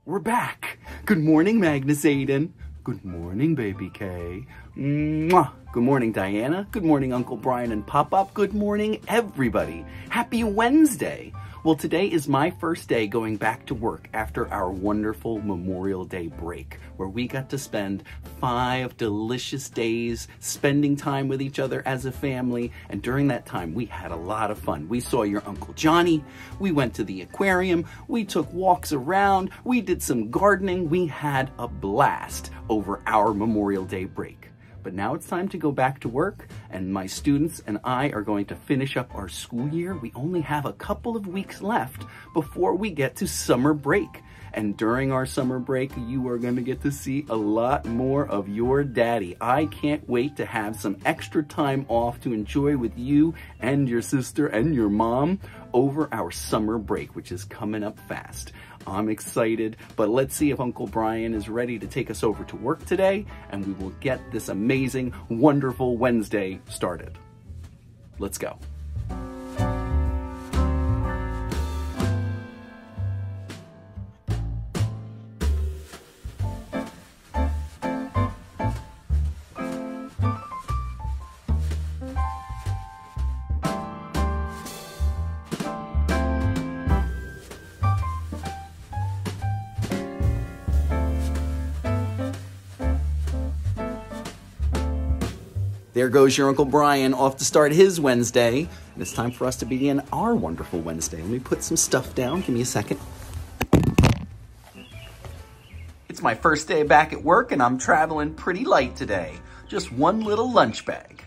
We're back. Good morning, Magnus Aiden. Good morning, baby K. Mwah. Good morning, Diana. Good morning, Uncle Brian and Pop-Up. Good morning, everybody. Happy Wednesday. Well, today is my first day going back to work after our wonderful Memorial Day break, where we got to spend 5 delicious days spending time with each other as a family. And during that time, we had a lot of fun. We saw your Uncle Johnny. We went to the aquarium. We took walks around. We did some gardening. We had a blast over our Memorial Day break. But now it's time to go back to work, and my students and I are going to finish up our school year. We only have a couple of weeks left before we get to summer break. And during our summer break, you are going to get to see a lot more of your daddy. I can't wait to have some extra time off to enjoy with you and your sister and your mom over our summer break, which is coming up fast. I'm excited, but let's see if Uncle Brian is ready to take us over to work today, and we will get this amazing, wonderful Wednesday started. Let's go. There goes your Uncle Brian off to start his Wednesday. And it's time for us to begin our wonderful Wednesday. Let me put some stuff down. Give me a second. It's my first day back at work, and I'm traveling pretty light today. Just one little lunch bag.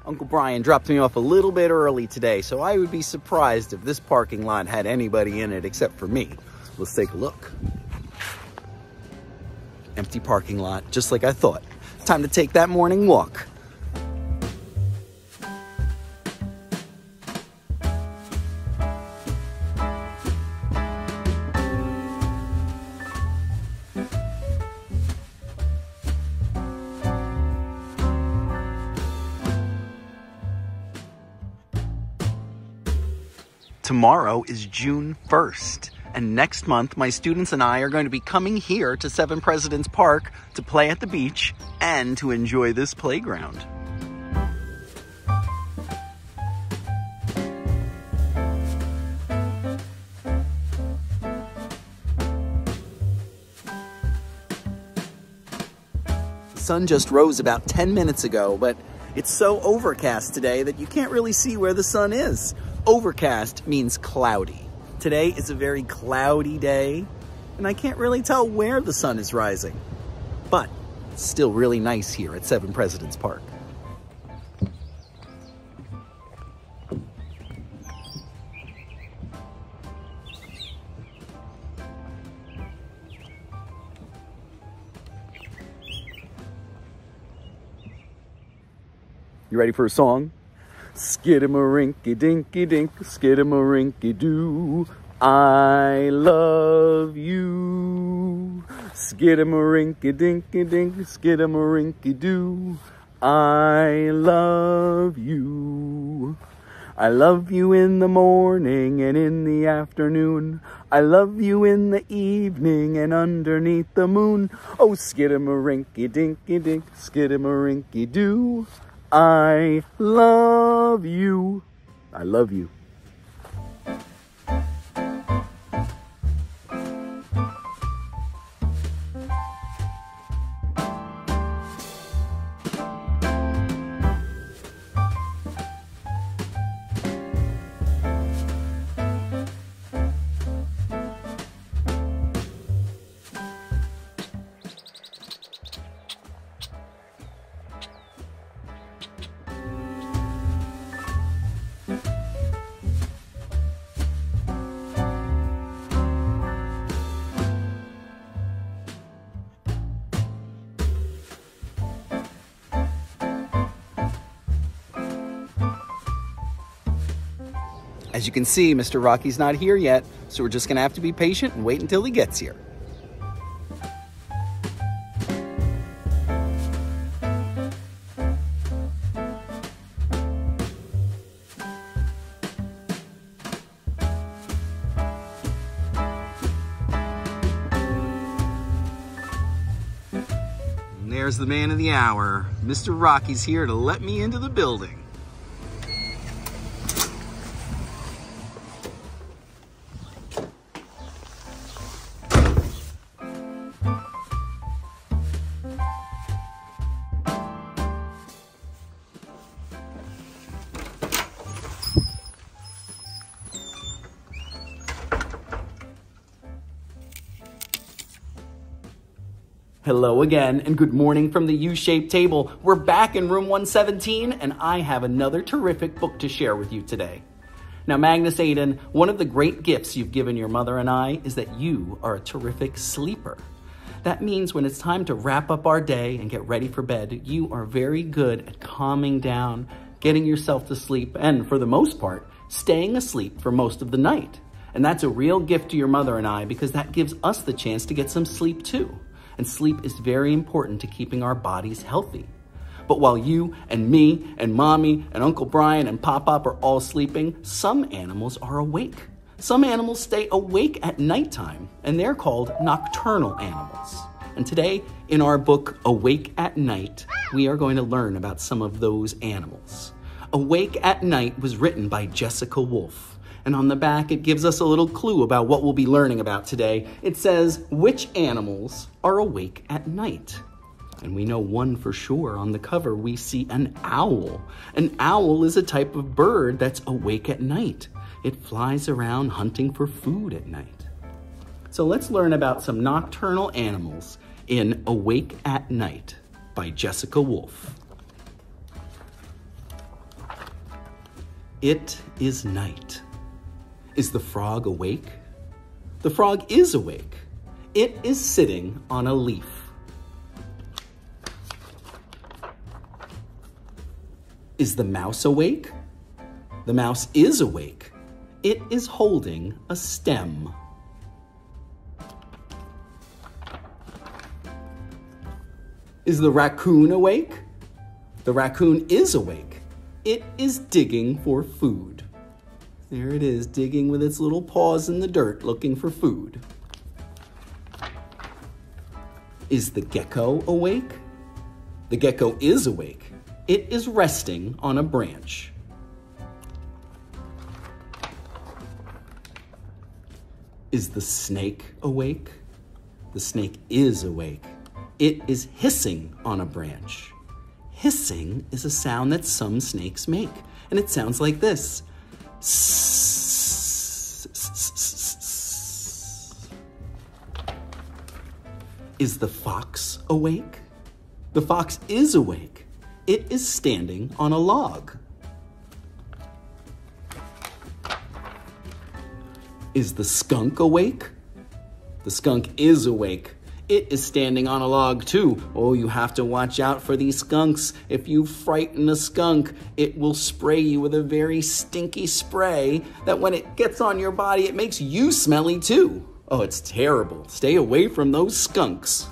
Uncle Brian dropped me off a little bit early today, so I would be surprised if this parking lot had anybody in it except for me. Let's take a look. Empty parking lot, just like I thought. Time to take that morning walk. Tomorrow is June 1st. And next month, my students and I are going to be coming here to Seven Presidents Park to play at the beach and to enjoy this playground. The sun just rose about 10 minutes ago, but it's so overcast today that you can't really see where the sun is. Overcast means cloudy. Today is a very cloudy day, and I can't really tell where the sun is rising. But it's still really nice here at Seven Presidents Park. You ready for a song? Skidamarinky-dinky-dink, skidamarinky-doo, I love you. Skidamarinky-dinky-dink, skidamarinky-doo, I love you. I love you in the morning and in the afternoon. I love you in the evening and underneath the moon. Oh, skidamarinky-dinky-dink, skidamarinky-doo, I love you. I love you. As you can see, Mr. Rocky's not here yet, so we're just gonna have to be patient and wait until he gets here. there's the man of the hour. Mr. Rocky's here to let me into the building. Hello again, and good morning from the U-shaped table. We're back in room 117, and I have another terrific book to share with you today. Now, Magnus Aiden, one of the great gifts you've given your mother and I is that you are a terrific sleeper. That means when it's time to wrap up our day and get ready for bed, you are very good at calming down, getting yourself to sleep, and for the most part, staying asleep for most of the night. And that's a real gift to your mother and I because that gives us the chance to get some sleep too. And sleep is very important to keeping our bodies healthy. But while you and me and Mommy and Uncle Brian and Pop-Pop are all sleeping, some animals are awake. Some animals stay awake at nighttime, and they're called nocturnal animals. And today, in our book, Awake at Night, we are going to learn about some of those animals. Awake at Night was written by Jessica Wolf. And on the back, it gives us a little clue about what we'll be learning about today. It says, which animals are awake at night? And we know one for sure. On the cover, we see an owl. An owl is a type of bird that's awake at night. It flies around hunting for food at night. So let's learn about some nocturnal animals in Awake at Night by Jessica Wolf. It is night. Is the frog awake? The frog is awake. It is sitting on a leaf. Is the mouse awake? The mouse is awake. It is holding a stem. Is the raccoon awake? The raccoon is awake. It is digging for food. There it is, digging with its little paws in the dirt, looking for food. Is the gecko awake? The gecko is awake. It is resting on a branch. Is the snake awake? The snake is awake. It is hissing on a branch. Hissing is a sound that some snakes make, and it sounds like this. Is the fox awake? The fox is awake. It is standing on a log. Is the skunk awake? The skunk is awake. It is standing on a log too. Oh, you have to watch out for these skunks. If you frighten a skunk, it will spray you with a very stinky spray that when it gets on your body, it makes you smelly too. Oh, it's terrible. Stay away from those skunks.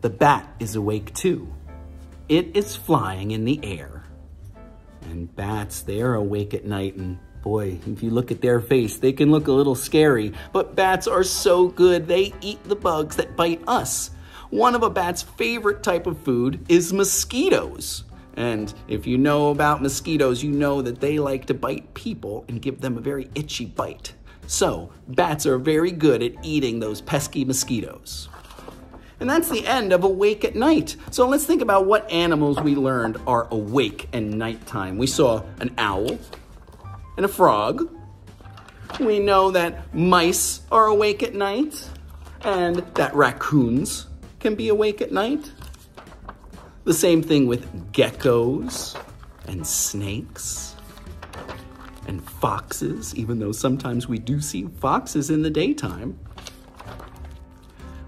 The bat is awake too. It is flying in the air. And bats, they're awake at night, and boy, if you look at their face, they can look a little scary, but bats are so good. They eat the bugs that bite us. One of a bat's favorite type of food is mosquitoes. And if you know about mosquitoes, you know that they like to bite people and give them a very itchy bite. So, bats are very good at eating those pesky mosquitoes. And that's the end of Awake at Night. So let's think about what animals we learned are awake at nighttime. We saw an owl and a frog. We know that mice are awake at night and that raccoons can be awake at night. The same thing with geckos and snakes and foxes, even though sometimes we do see foxes in the daytime.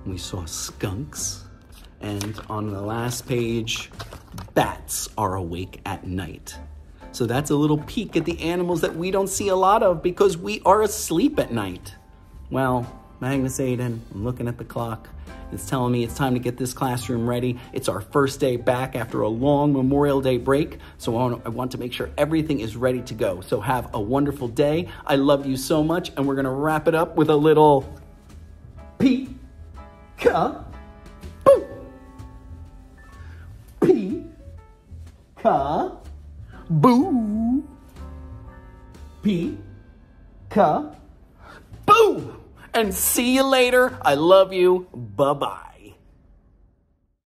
We saw skunks, and on the last page, bats are awake at night. So that's a little peek at the animals that we don't see a lot of because we are asleep at night. Well, Magnus Aiden, I'm looking at the clock. It's telling me it's time to get this classroom ready. It's our first day back after a long Memorial Day break, so I want to make sure everything is ready to go. So have a wonderful day. I love you so much, and we're gonna wrap it up with a little Peek-a-boo. Peek-a-boo. Peek-a-boo. And see you later. I love you. Bye-bye.